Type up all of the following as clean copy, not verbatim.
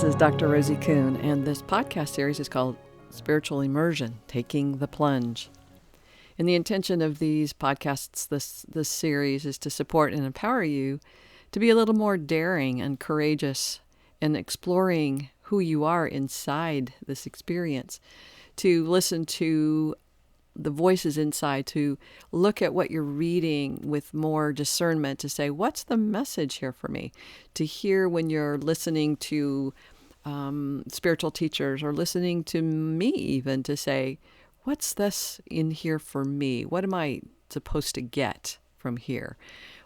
This is Dr. Rosie Kuhn, and this podcast series is called Spiritual Immersion, Taking the Plunge. And the intention of these podcasts, this series, is to support and empower you to be a little more daring and courageous in exploring who you are inside this experience, to listen to the voices inside, to look at what you're reading with more discernment, to say, what's the message here for me? To hear when you're listening to spiritual teachers or listening to me even, to say, what's this in here for me? What am I supposed to get from here?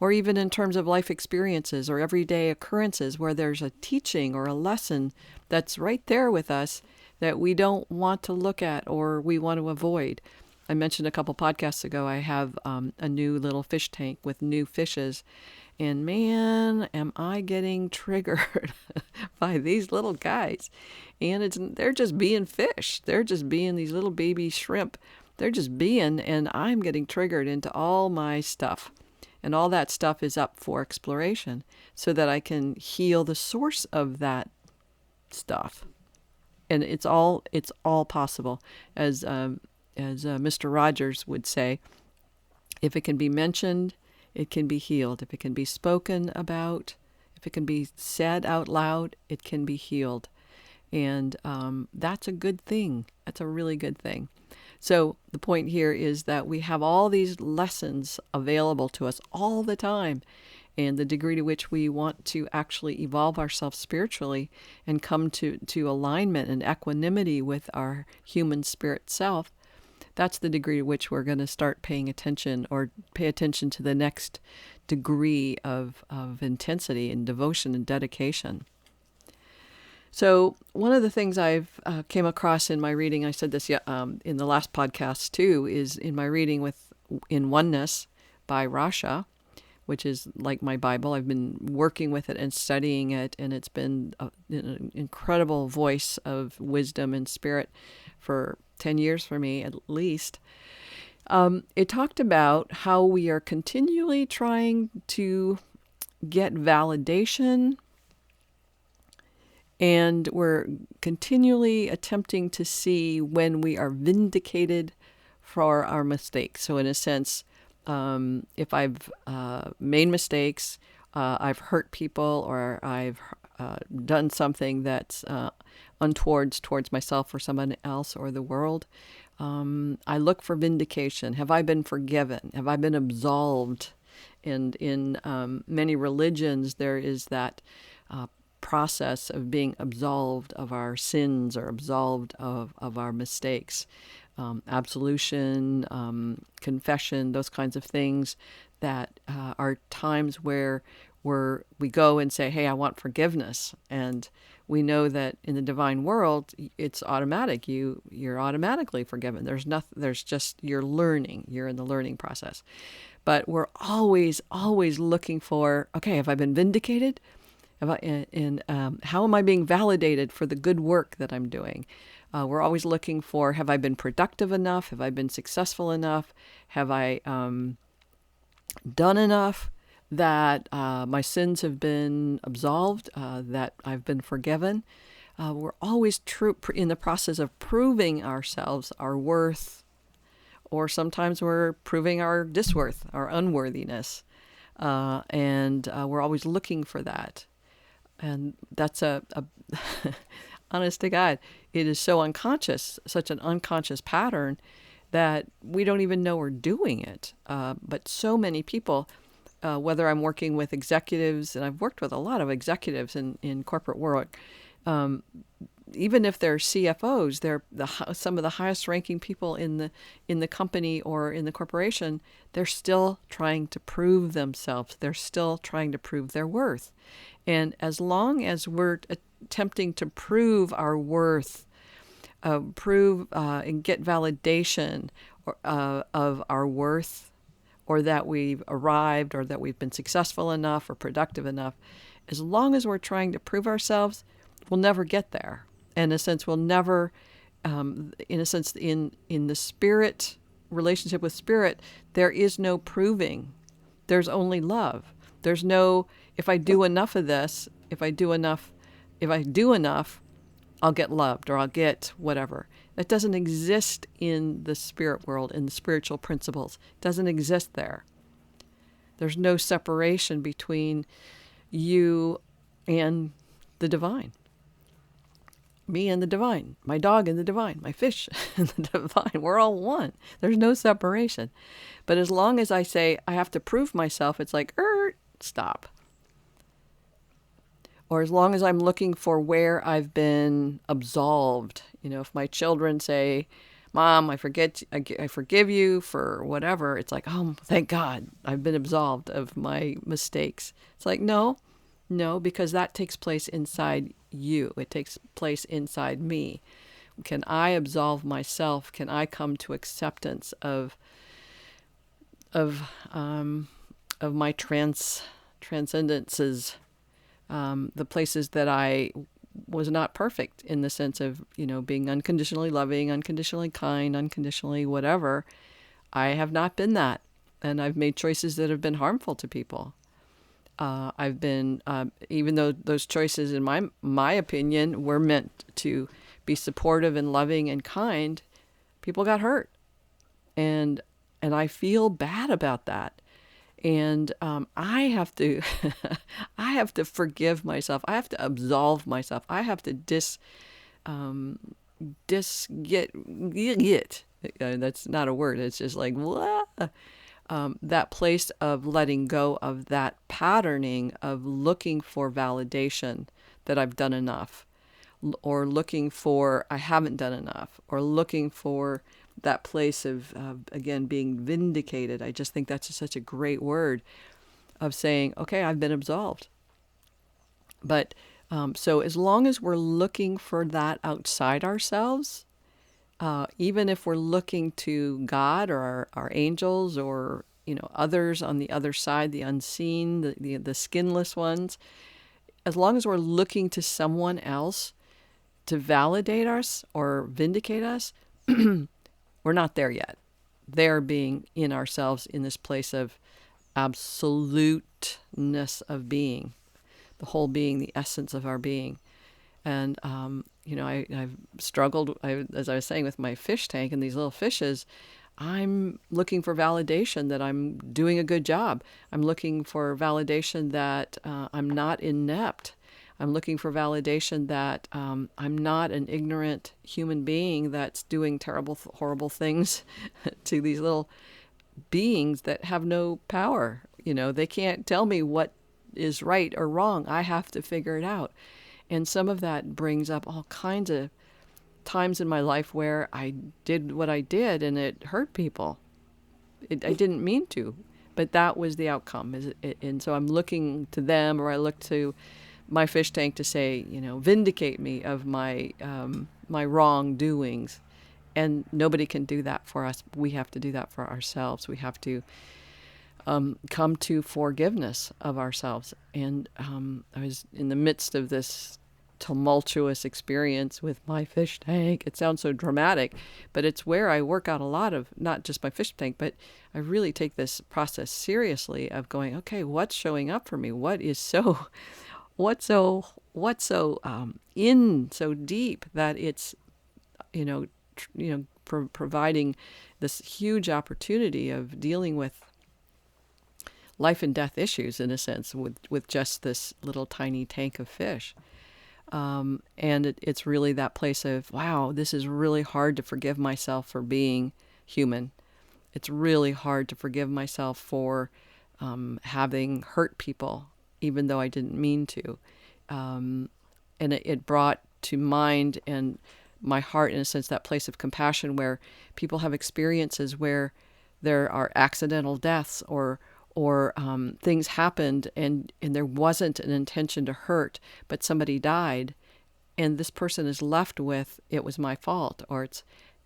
Or even in terms of life experiences or everyday occurrences where there's a teaching or a lesson that's right there with us that we don't want to look at or we want to avoid. I mentioned a couple podcasts ago, I have a new little fish tank with new fishes, and man, am I getting triggered by these little guys. And they're just being fish. They're just being these little baby shrimp. They're just being, and I'm getting triggered into all my stuff. And all that stuff is up for exploration so that I can heal the source of that stuff. And it's all possible. As Mr. Rogers would say, if it can be mentioned, it can be healed. If it can be spoken about, if it can be said out loud, it can be healed. And that's a good thing. That's a really good thing. So the point here is that we have all these lessons available to us all the time. And the degree to which we want to actually evolve ourselves spiritually and come to alignment and equanimity with our human spirit self, that's the degree to which we're going to start paying attention or pay attention to the next degree of intensity and devotion and dedication. So one of the things I've came across in my reading, I said this in the last podcast too, is in my reading in Oneness by Rasha, which is like my Bible. I've been working with it and studying it, and it's been an incredible voice of wisdom and spirit for 10 years for me at least. It talked about how we are continually trying to get validation, and we're continually attempting to see when we are vindicated for our mistakes. So in a sense, if I've made mistakes, I've hurt people, or I've done something that's untoward towards myself or someone else or the world, I look for vindication. Have I been forgiven? Have I been absolved? And in many religions, there is that process of being absolved of our sins or absolved of our mistakes. Absolution, confession, those kinds of things that are times where we go and say, hey, I want forgiveness. And we know that in the divine world, it's automatic. You're automatically forgiven. There's just, you're learning. You're in the learning process. But we're always looking for, okay, have I been vindicated? How am I being validated for the good work that I'm doing? We're always looking for, have I been productive enough? Have I been successful enough? Have I done enough that my sins have been absolved, that I've been forgiven? We're always in the process of proving ourselves, our worth, or sometimes we're proving our disworth, our unworthiness. And we're always looking for that. And that's a honest to God, it is so unconscious, such an unconscious pattern that we don't even know we're doing it. But so many people, whether I'm working with executives, and I've worked with a lot of executives in corporate work, even if they're CFOs, they're some of the highest ranking people in the company or in the corporation, they're still trying to prove themselves. They're still trying to prove their worth. And as long as we're attempting to prove our worth, and get validation of our worth, or that we've arrived, or that we've been successful enough or productive enough, as long as we're trying to prove ourselves, we'll never get there. In a sense, we'll never, in the spirit, relationship with spirit, there is no proving. There's only love. There's no, if I do enough of this, if I do enough if I do enough, I'll get loved or I'll get whatever. That doesn't exist in the spirit world, in the spiritual principles. It doesn't exist there. There's no separation between you and the divine. Me and the divine, my dog and the divine, my fish and the divine. We're all one. There's no separation. But as long as I say I have to prove myself, it's like, stop. Or as long as I'm looking for where I've been absolved, if my children say, Mom, I forgive you for whatever, it's like, oh, thank God, I've been absolved of my mistakes. It's like, no, because that takes place inside you. It takes place inside me. Can I absolve myself? Can I come to acceptance of my transcendences, the places that I was not perfect in the sense of, being unconditionally loving, unconditionally kind, unconditionally whatever. I have not been that. And I've made choices that have been harmful to people. I've been, even though those choices, in my opinion, were meant to be supportive and loving and kind, people got hurt. And I feel bad about that. And I have to I have to forgive myself. I have to absolve myself. I have to get that's not a word. It's just like that place of letting go of that patterning of looking for validation that I've done enough, or looking for I haven't done enough, or looking for that place of, again, being vindicated. I just think that's such a great word of saying, okay, I've been absolved. But so as long as we're looking for that outside ourselves, even if we're looking to God or our angels or others on the other side, the unseen, the skinless ones, as long as we're looking to someone else to validate us or vindicate us, we're not there yet. They're being in ourselves in this place of absoluteness of being, the whole being, the essence of our being. And, I've struggled, as I was saying, with my fish tank and these little fishes. I'm looking for validation that I'm doing a good job. I'm looking for validation that I'm not inept. I'm looking for validation that I'm not an ignorant human being that's doing terrible, horrible things to these little beings that have no power. They can't tell me what is right or wrong. I have to figure it out. And some of that brings up all kinds of times in my life where I did what I did and it hurt people. I didn't mean to, but that was the outcome. And so I'm looking to them, or I look to my fish tank to say, vindicate me of my my wrongdoings. And nobody can do that for us. We have to do that for ourselves. We have to come to forgiveness of ourselves. And I was in the midst of this tumultuous experience with my fish tank. It sounds so dramatic, but it's where I work out a lot of, not just my fish tank, but I really take this process seriously of going, okay, what's showing up for me? What's so in so deep that it's, providing this huge opportunity of dealing with life and death issues, in a sense, with just this little tiny tank of fish. And it's really that place of, wow, this is really hard to forgive myself for being human. It's really hard to forgive myself for having hurt people, even though I didn't mean to. And it brought to mind and my heart, in a sense, that place of compassion where people have experiences where there are accidental deaths or things happened and there wasn't an intention to hurt, but somebody died, and this person is left with, it was my fault, or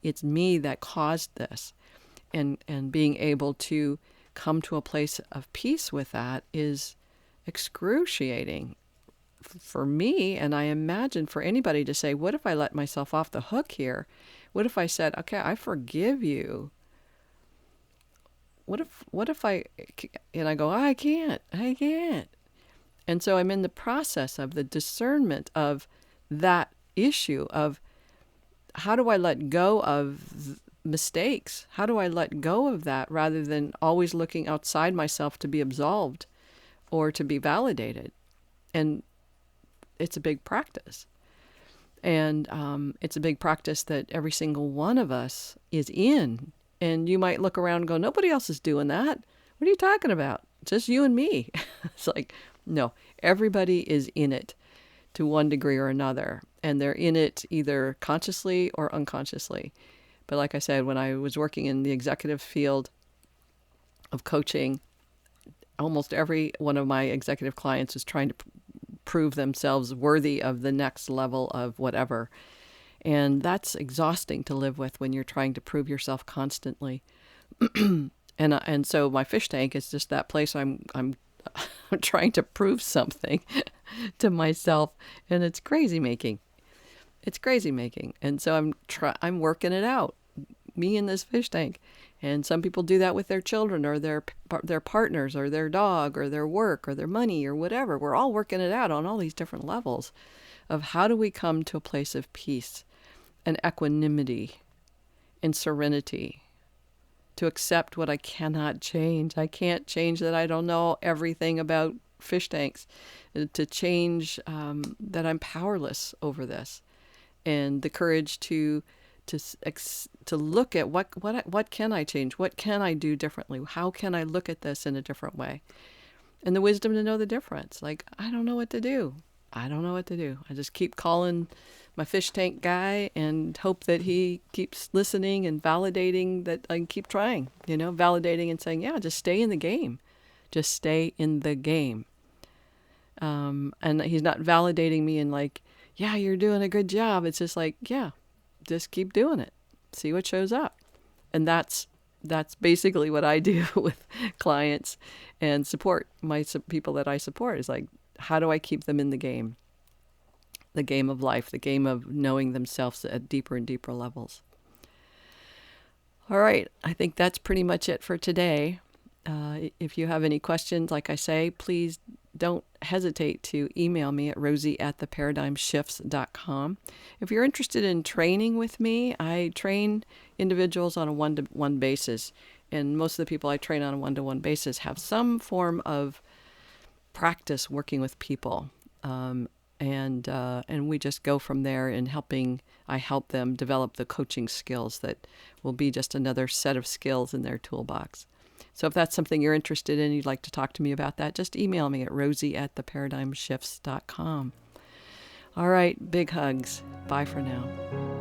it's me that caused this. And being able to come to a place of peace with that is excruciating for me, and I imagine for anybody to say, what if I let myself off the hook here? What if I said, okay, I forgive you? What if I, and I go, I can't. And so I'm in the process of the discernment of that issue of how do I let go of mistakes? How do I let go of that rather than always looking outside myself to be absolved or to be validated? And it's a big practice. And it's a big practice that every single one of us is in. And you might look around and go, nobody else is doing that. What are you talking about? Just you and me. It's like, no, everybody is in it to one degree or another. And they're in it either consciously or unconsciously. But like I said, when I was working in the executive field of coaching, almost every one of my executive clients is trying to prove themselves worthy of the next level of whatever. And that's exhausting to live with when you're trying to prove yourself constantly. And so my fish tank is just that place I'm trying to prove something to myself, and it's crazy making. It's crazy making. And so I'm working it out, me in this fish tank. And some people do that with their children or their partners or their dog or their work or their money or whatever. We're all working it out on all these different levels of how do we come to a place of peace and equanimity and serenity to accept what I cannot change. I can't change that I don't know everything about fish tanks, to change that I'm powerless over this, and the courage to look at what can I change? What can I do differently? How can I look at this in a different way? And the wisdom to know the difference. Like, I don't know what to do. I don't know what to do. I just keep calling my fish tank guy and hope that he keeps listening and validating that I can keep trying, validating and saying, yeah, just stay in the game. Just stay in the game. And he's not validating me and like, yeah, you're doing a good job. It's just like, yeah, just keep doing it. See what shows up. And that's basically what I do with clients and support people that I support, is like, how do I keep them in the game of life, the game of knowing themselves at deeper and deeper levels. All right. I think that's pretty much it for today. If you have any questions, like I say, please don't hesitate to email me at rosie@theparadigmshifts.com. If you're interested in training with me, I train individuals on a one-to-one basis. And most of the people I train on a one-to-one basis have some form of practice working with people. And we just go from there in I help them develop the coaching skills that will be just another set of skills in their toolbox. So if that's something you're interested in, you'd like to talk to me about that, just email me at rosie@theparadigmshifts.com. All right, big hugs. Bye for now.